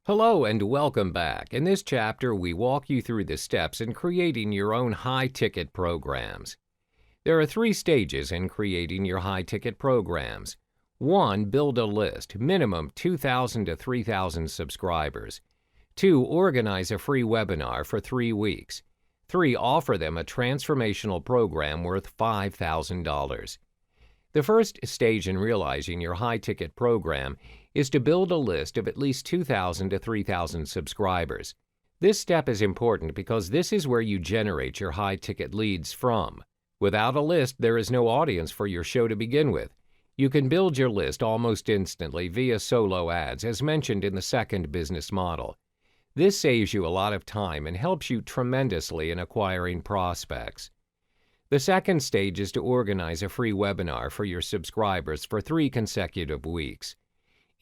Hello and welcome back. In this chapter, we walk you through the steps in creating your own high-ticket programs. There are 3 stages in creating your high-ticket programs. 1. Build a list, minimum 2,000 to 3,000 subscribers. 2. Organize a free webinar for 3 weeks. 3. Offer them a transformational program worth $5,000. The first stage in realizing your high-ticket program is to build a list of at least 2,000 to 3,000 subscribers. This step is important because this is where you generate your high-ticket leads from. Without a list, there is no audience for your show to begin with. You can build your list almost instantly via solo ads, as mentioned in the second business model. This saves you a lot of time and helps you tremendously in acquiring prospects. The second stage is to organize a free webinar for your subscribers for 3 consecutive weeks.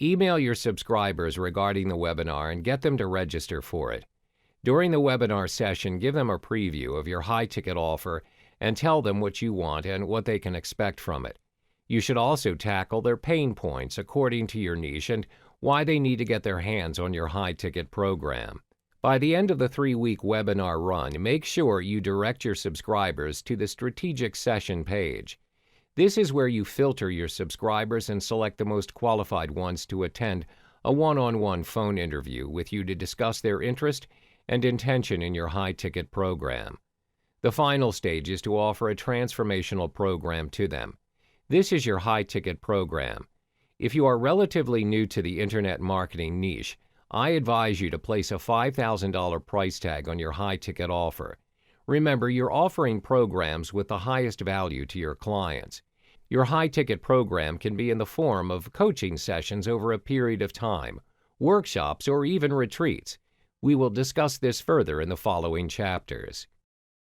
Email your subscribers regarding the webinar and get them to register for it. During the webinar session, give them a preview of your high-ticket offer and tell them what you want and what they can expect from it. You should also tackle their pain points according to your niche and why they need to get their hands on your high-ticket program. By the end of the 3-week webinar run, make sure you direct your subscribers to the strategic session page. This is where you filter your subscribers and select the most qualified ones to attend a one-on-one phone interview with you to discuss their interest and intention in your high-ticket program. The final stage is to offer a transformational program to them. This is your high-ticket program. If you are relatively new to the internet marketing niche, I advise you to place a $5,000 price tag on your high-ticket offer. Remember, you're offering programs with the highest value to your clients. Your high-ticket program can be in the form of coaching sessions over a period of time, workshops, or even retreats. We will discuss this further in the following chapters.